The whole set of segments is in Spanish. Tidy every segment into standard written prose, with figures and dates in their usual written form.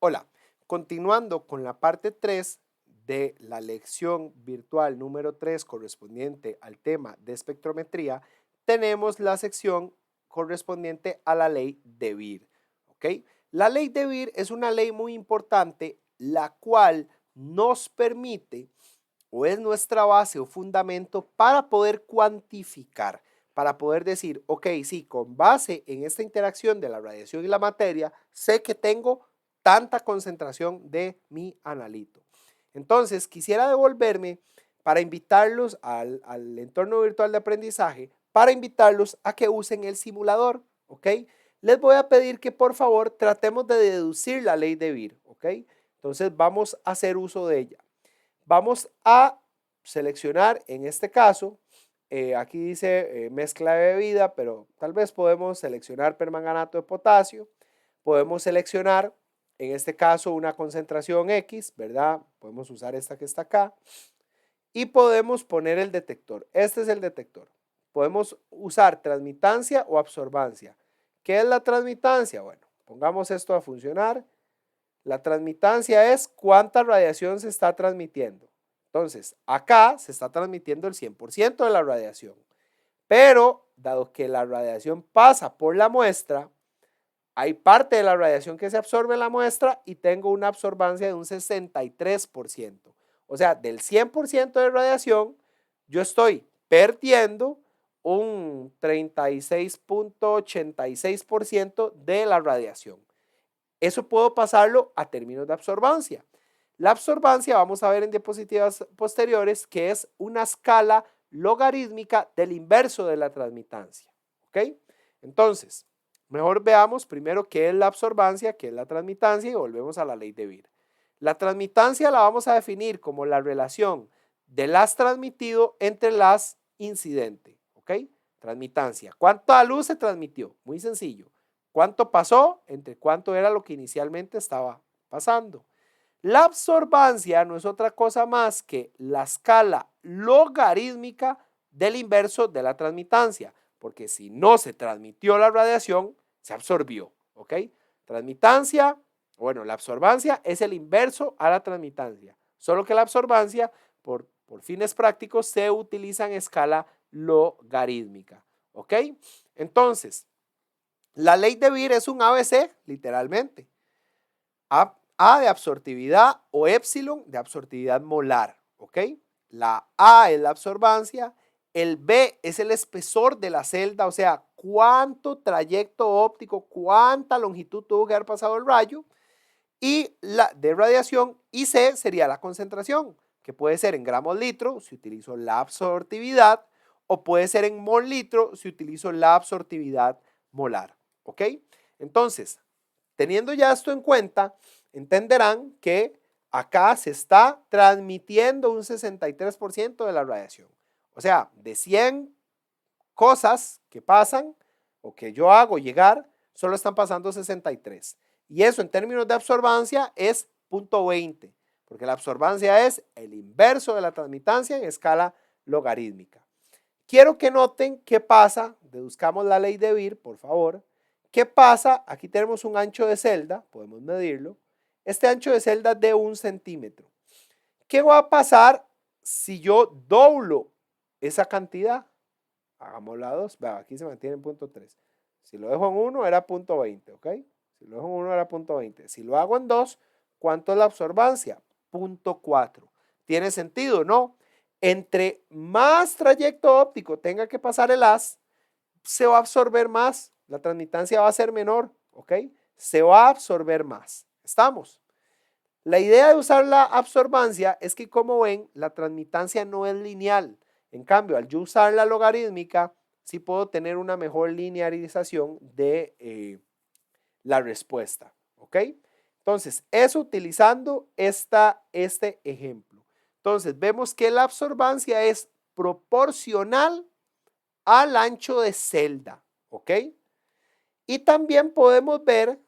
Hola, continuando con la parte 3 de la lección virtual número 3 correspondiente al tema de espectrometría, tenemos la sección correspondiente a la ley de Beer. ¿Ok? La ley de Beer es una ley muy importante, la cual nos permite o es nuestra base o fundamento para poder cuantificar, para poder decir, ok, sí, con base en esta interacción de la radiación y la materia, sé que tengo tanta concentración de mi analito. Entonces, quisiera devolverme para invitarlos al entorno virtual de aprendizaje, para invitarlos a que usen el simulador, ¿ok? Les voy a pedir que por favor tratemos de deducir la ley de Beer, ¿ok? Entonces vamos a hacer uso de ella. Vamos a seleccionar, en este caso, aquí dice mezcla de bebida, pero tal vez podemos seleccionar permanganato de potasio. Podemos seleccionar, en este caso, una concentración X, ¿verdad? Podemos usar esta que está acá. Y podemos poner el detector. Este es el detector. Podemos usar transmitancia o absorbancia. ¿Qué es la transmitancia? Bueno, pongamos esto a funcionar. La transmitancia es cuánta radiación se está transmitiendo. Entonces, acá se está transmitiendo el 100% de la radiación. Pero, dado que la radiación pasa por la muestra, hay parte de la radiación que se absorbe en la muestra y tengo una absorbancia de un 63%. O sea, del 100% de radiación, yo estoy perdiendo un 36.86% de la radiación. Eso puedo pasarlo a términos de absorbancia. La absorbancia, vamos a ver en diapositivas posteriores, que es una escala logarítmica del inverso de la transmitancia. ¿Ok? Entonces, mejor veamos primero qué es la absorbancia, qué es la transmitancia y volvemos a la ley de Beer. La transmitancia la vamos a definir como la relación de las transmitido entre las incidente. ¿Ok? Transmitancia. ¿Cuánta luz se transmitió? Muy sencillo. ¿Cuánto pasó entre cuánto era lo que inicialmente estaba pasando? La absorbancia no es otra cosa más que la escala logarítmica del inverso de la transmitancia, porque si no se transmitió la radiación, se absorbió, ¿ok? Transmitancia, bueno, la absorbancia es el inverso a la transmitancia, solo que la absorbancia, por fines prácticos, se utiliza en escala logarítmica, ¿ok? Entonces, la ley de Beer es un ABC, literalmente. A de absortividad o épsilon de absortividad molar, ¿ok? La A es la absorbancia, el B es el espesor de la celda, o sea, cuánto trayecto óptico, cuánta longitud tuvo que haber pasado el rayo, y la de radiación, y C sería la concentración, que puede ser en gramos litro si utilizo la absortividad, o puede ser en mol litro si utilizo la absortividad molar, ¿ok? Entonces, teniendo ya esto en cuenta, entenderán que acá se está transmitiendo un 63% de la radiación. O sea, de 100 cosas que pasan o que yo hago llegar, solo están pasando 63. Y eso en términos de absorbancia es 0.20, porque la absorbancia es el inverso de la transmitancia en escala logarítmica. Quiero que noten qué pasa, deduzcamos la ley de Beer, por favor. ¿Qué pasa? Aquí tenemos un ancho de celda, podemos medirlo. Este ancho de celda es de 1 centímetro. ¿Qué va a pasar si yo doblo esa cantidad? Hagamos la 2, aquí se mantiene en 0.3. Si lo dejo en 1 era 0.20, ¿ok? Si lo dejo en 1 era 0.20. Si lo hago en 2, ¿cuánto es la absorbancia? 0.4. ¿Tiene sentido? No. Entre más trayecto óptico tenga que pasar el haz, se va a absorber más. La transmitancia va a ser menor, ¿ok? Se va a absorber más. ¿Estamos? La idea de usar la absorbancia es que, como ven, la transmitancia no es lineal. En cambio, al yo usar la logarítmica, sí puedo tener una mejor linearización de la respuesta. ¿Ok? Entonces, eso utilizando este ejemplo. Entonces, vemos que la absorbancia es proporcional al ancho de celda. ¿Ok? Y también podemos ver,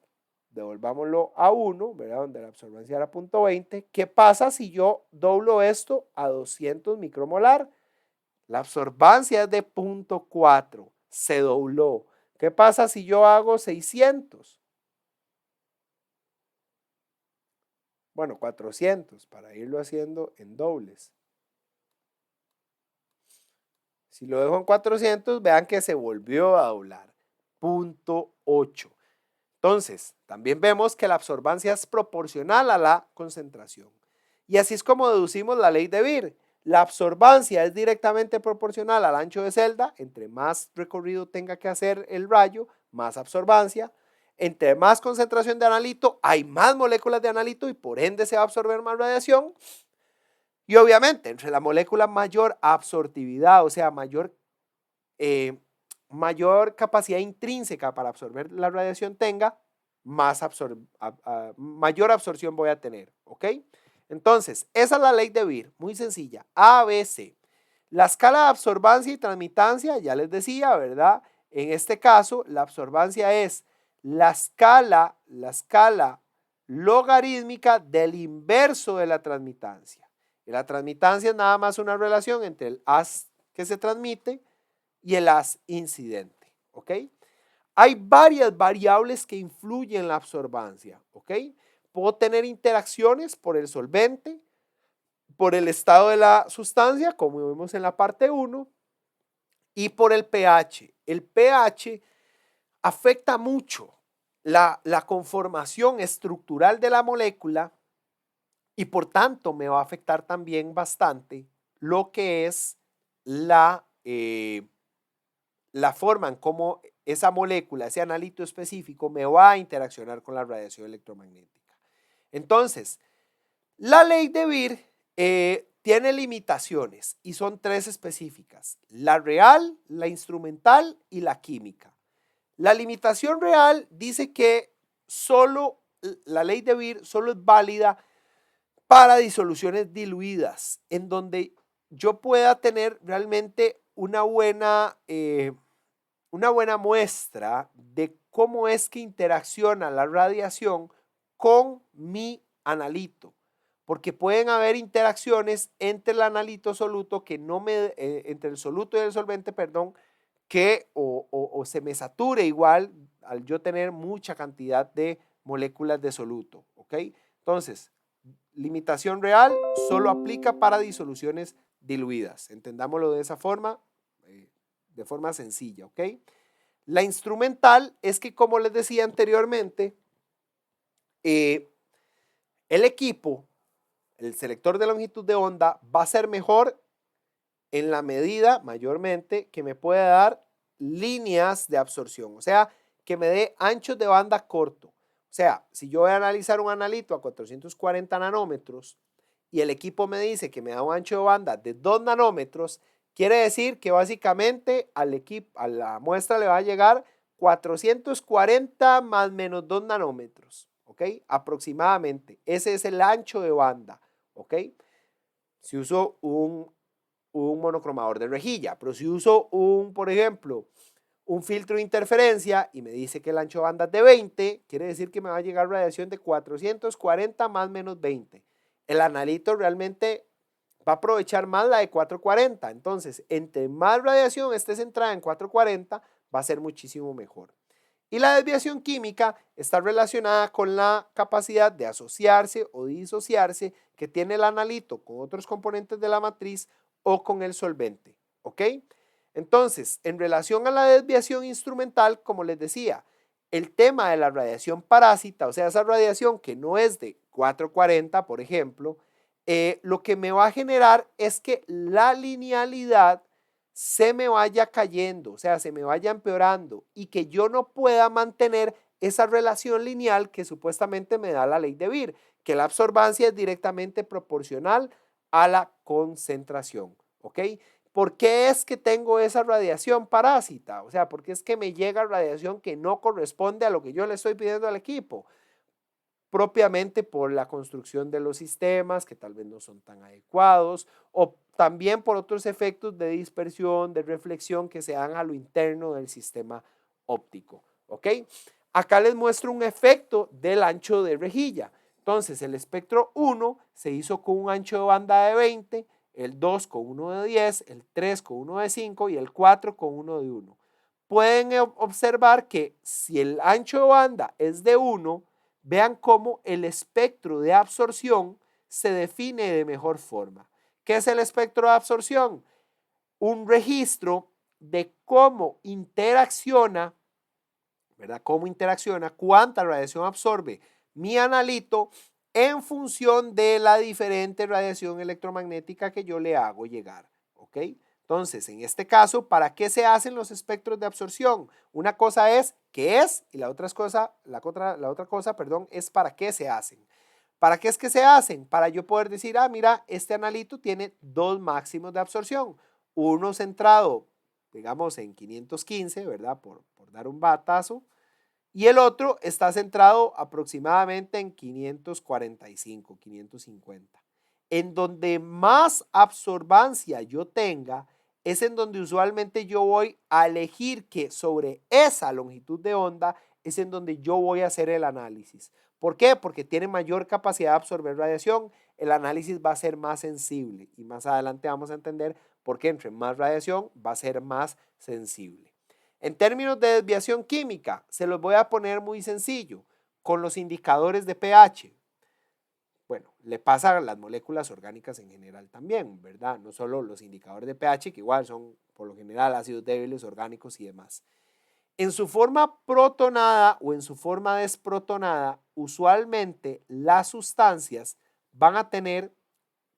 devolvámoslo a 1, ¿verdad? Donde la absorbancia era 0.20. ¿Qué pasa si yo doblo esto a 200 micromolar? La absorbancia es de 0.4, se dobló. ¿Qué pasa si yo hago 600? Bueno, 400 para irlo haciendo en dobles. Si lo dejo en 400, vean que se volvió a doblar. 0.8. Entonces, también vemos que la absorbancia es proporcional a la concentración. Y así es como deducimos la ley de Beer. La absorbancia es directamente proporcional al ancho de celda. Entre más recorrido tenga que hacer el rayo, más absorbancia. Entre más concentración de analito, hay más moléculas de analito y por ende se va a absorber más radiación. Y obviamente, entre la molécula mayor absortividad, o sea, mayor capacidad intrínseca para absorber la radiación tenga, mayor absorción voy a tener, ¿ok? Entonces, esa es la ley de Beer, muy sencilla, ABC. La escala de absorbancia y transmitancia, ya les decía, ¿verdad? En este caso, la absorbancia es la escala logarítmica del inverso de la transmitancia. Y la transmitancia es nada más una relación entre el haz que se transmite y el haz incidente, ¿ok? Hay varias variables que influyen en la absorbancia, ¿ok? Puedo tener interacciones por el solvente, por el estado de la sustancia, como vimos en la parte 1, y por el pH. El pH afecta mucho la conformación estructural de la molécula y por tanto me va a afectar también bastante lo que es la forma en cómo esa molécula, ese analito específico me va a interaccionar con la radiación electromagnética. Entonces, la ley de Beer tiene limitaciones y son 3 específicas: la real, la instrumental y la química. La limitación real dice que la ley de Beer solo es válida para disoluciones diluidas, en donde yo pueda tener realmente una buena muestra de cómo es que interacciona la radiación con mi analito, porque pueden haber interacciones entre el analito soluto que no me, entre el soluto y el solvente, perdón, que o se me sature igual al yo tener mucha cantidad de moléculas de soluto, ¿ok? Entonces, limitación real solo aplica para disoluciones diluidas, entendámoslo de esa forma, de forma sencilla, ¿ok? La instrumental es que, como les decía anteriormente, el equipo, el selector de longitud de onda, va a ser mejor en la medida, mayormente, que me pueda dar líneas de absorción, o sea, que me dé anchos de banda corto. O sea, si yo voy a analizar un analito a 440 nanómetros y el equipo me dice que me da un ancho de banda de 2 nanómetros, quiere decir que básicamente a la muestra le va a llegar 440 más menos 2 nanómetros, ¿ok? Aproximadamente. Ese es el ancho de banda, ¿ok? Si uso un monocromador de rejilla, pero si uso por ejemplo, un filtro de interferencia y me dice que el ancho de banda es de 20, quiere decir que me va a llegar radiación de 440 más menos 20. El analito realmente va a aprovechar más la de 440. Entonces, entre más radiación esté centrada en 440, va a ser muchísimo mejor. Y la desviación química está relacionada con la capacidad de asociarse o disociarse que tiene el analito con otros componentes de la matriz o con el solvente, ¿ok? Entonces, en relación a la desviación instrumental, como les decía, el tema de la radiación parásita, o sea, esa radiación que no es de 440, por ejemplo, lo que me va a generar es que la linealidad se me vaya cayendo, o sea, se me vaya empeorando y que yo no pueda mantener esa relación lineal que supuestamente me da la ley de Beer, que la absorbancia es directamente proporcional a la concentración, ¿ok? ¿Por qué es que tengo esa radiación parásita? O sea, ¿por qué es que me llega radiación que no corresponde a lo que yo le estoy pidiendo al equipo? Propiamente por la construcción de los sistemas que tal vez no son tan adecuados o también por otros efectos de dispersión, de reflexión que se dan a lo interno del sistema óptico, ¿ok? Acá les muestro un efecto del ancho de rejilla. Entonces, el espectro 1 se hizo con un ancho de banda de 20, el 2 con uno de 10, el 3 con uno de 5 y el 4 con uno de 1. Pueden observar que si el ancho de banda es de 1, vean cómo el espectro de absorción se define de mejor forma. ¿Qué es el espectro de absorción? Un registro de cómo interacciona, ¿verdad? Cómo interacciona, cuánta radiación absorbe mi analito en función de la diferente radiación electromagnética que yo le hago llegar, ¿ok? Entonces, en este caso, ¿para qué se hacen los espectros de absorción? Una cosa es qué es y la otra cosa, es para qué se hacen. ¿Para qué es que se hacen? Para yo poder decir, mira, este analito tiene dos máximos de absorción. Uno centrado, digamos, en 515, ¿verdad? Por dar un batazo. Y el otro está centrado aproximadamente en 545, 550. En donde más absorbancia yo tenga, es en donde usualmente yo voy a elegir que sobre esa longitud de onda es en donde yo voy a hacer el análisis. ¿Por qué? Porque tiene mayor capacidad de absorber radiación, el análisis va a ser más sensible y más adelante vamos a entender por qué entre más radiación va a ser más sensible. En términos de desviación química, se los voy a poner muy sencillo, con los indicadores de pH. Bueno, le pasa a las moléculas orgánicas en general también, ¿verdad? No solo los indicadores de pH, que igual son por lo general ácidos débiles, orgánicos y demás. En su forma protonada o en su forma desprotonada, usualmente las sustancias van a tener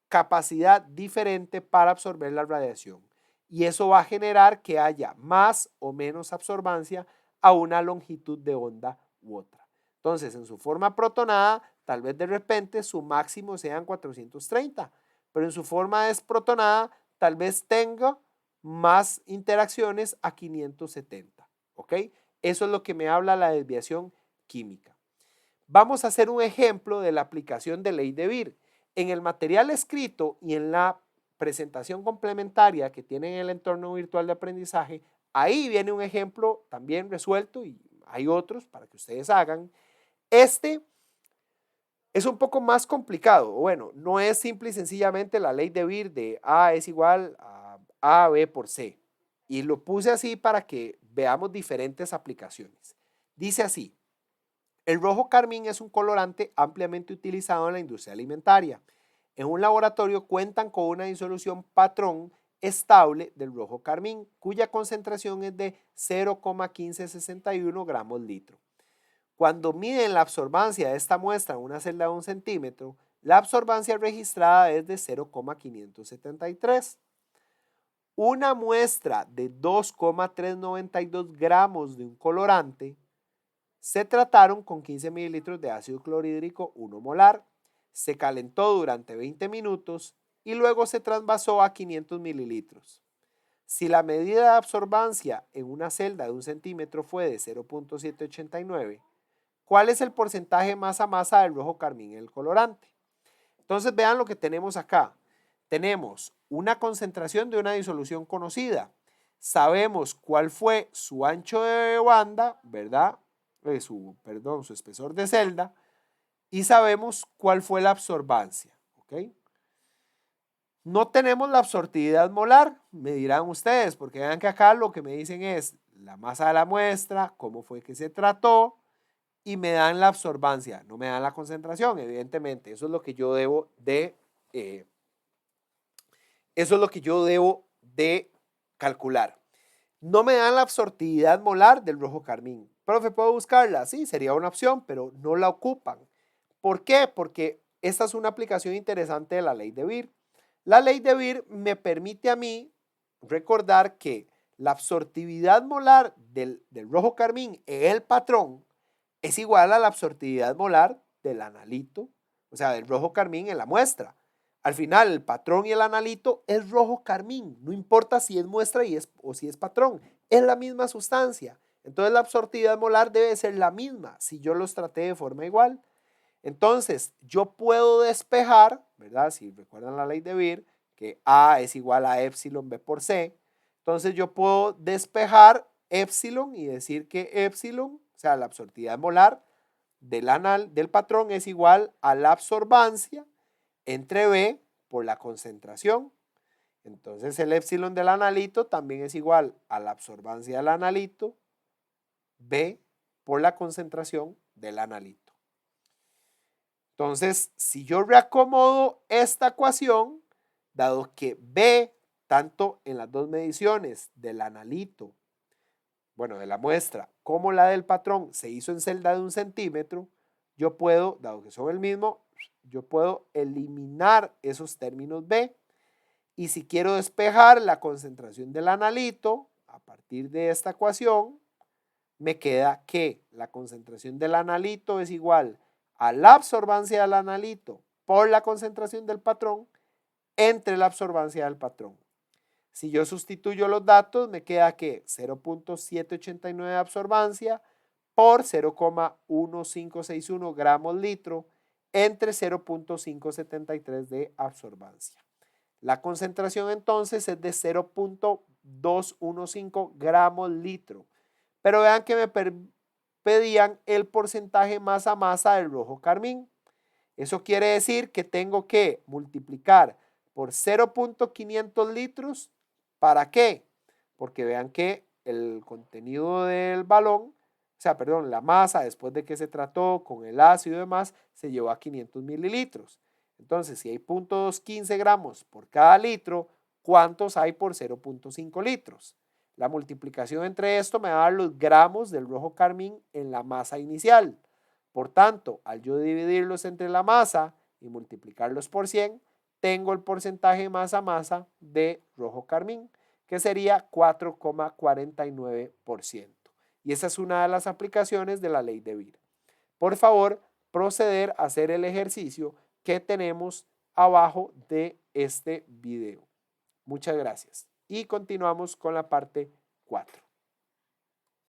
capacidad diferente para absorber la radiación. Y eso va a generar que haya más o menos absorbancia a una longitud de onda u otra. Entonces, en su forma protonada, tal vez de repente su máximo sean 430, pero en su forma desprotonada, tal vez tenga más interacciones a 570. ¿Ok? Eso es lo que me habla la desviación química. Vamos a hacer un ejemplo de la aplicación de ley de Beer. En el material escrito y en la presentación complementaria que tienen en el entorno virtual de aprendizaje, ahí viene un ejemplo también resuelto y hay otros para que ustedes hagan. Este es un poco más complicado. Bueno, no es simple y sencillamente la ley de Beer de A es igual a B por C. Y lo puse así para que veamos diferentes aplicaciones. Dice así: el rojo carmín es un colorante ampliamente utilizado en la industria alimentaria. En un laboratorio cuentan con una disolución patrón estable del rojo carmín, cuya concentración es de 0,1561 gramos litro. Cuando miden la absorbancia de esta muestra en una celda de 1 centímetro, la absorbancia registrada es de 0,573. Una muestra de 2,392 gramos de un colorante se trataron con 15 mililitros de ácido clorhídrico 1 molar, se calentó durante 20 minutos y luego se transvasó a 500 mililitros. Si la medida de absorbancia en una celda de 1 centímetro fue de 0,789, ¿cuál es el porcentaje masa a masa del rojo carmín en el colorante? Entonces vean lo que tenemos acá. Tenemos una concentración de una disolución conocida. Sabemos cuál fue su ancho de banda, ¿verdad? Su espesor de celda, y sabemos cuál fue la absorbancia. ¿Okay? No tenemos la absortividad molar, me dirán ustedes, porque vean que acá lo que me dicen es la masa de la muestra, cómo fue que se trató, y me dan la absorbancia, no me dan la concentración, evidentemente. Eso es lo que yo debo de calcular. No me dan la absortividad molar del rojo carmín. Profe, ¿puedo buscarla? Sí, sería una opción, pero no la ocupan. ¿Por qué? Porque esta es una aplicación interesante de la ley de Beer. La ley de Beer me permite a mí recordar que la absortividad molar del rojo carmín en el patrón es igual a la absortividad molar del analito, o sea, del rojo carmín en la muestra. Al final, el patrón y el analito es rojo carmín, no importa si es muestra o si es patrón, es la misma sustancia. Entonces la absortividad molar debe ser la misma si yo los traté de forma igual. Entonces, yo puedo despejar, ¿verdad? Si recuerdan la ley de Beer, que A es igual a epsilon B por C. Entonces, yo puedo despejar epsilon y decir que epsilon, o sea, la absortividad molar del patrón es igual a la absorbancia entre B por la concentración. Entonces, el epsilon del analito también es igual a la absorbancia del analito B por la concentración del analito. Entonces, si yo reacomodo esta ecuación, dado que B, tanto en las dos mediciones del analito, bueno, de la muestra, como la del patrón, se hizo en celda de 1 centímetro, yo puedo, dado que son el mismo, yo puedo eliminar esos términos B. Y si quiero despejar la concentración del analito, a partir de esta ecuación, me queda que la concentración del analito es igual a la absorbancia del analito por la concentración del patrón entre la absorbancia del patrón. Si yo sustituyo los datos, me queda que 0.789 de absorbancia por 0,1561 gramos litro entre 0.573 de absorbancia. La concentración entonces es de 0.215 gramos litro. Pero vean que me pedían el porcentaje masa a masa del rojo carmín. Eso quiere decir que tengo que multiplicar por 0.500 litros. ¿Para qué? Porque vean que el contenido del balón, la masa después de que se trató con el ácido y demás, se llevó a 500 mililitros. Entonces, si hay 0.215 gramos por cada litro, ¿cuántos hay por 0.5 litros? La multiplicación entre esto me va a dar los gramos del rojo carmín en la masa inicial. Por tanto, al yo dividirlos entre la masa y multiplicarlos por 100, tengo el porcentaje masa a masa de rojo carmín, que sería 4,49%. Y esa es una de las aplicaciones de la ley de Beer. Por favor, proceder a hacer el ejercicio que tenemos abajo de este video. Muchas gracias. Y continuamos con la parte 4.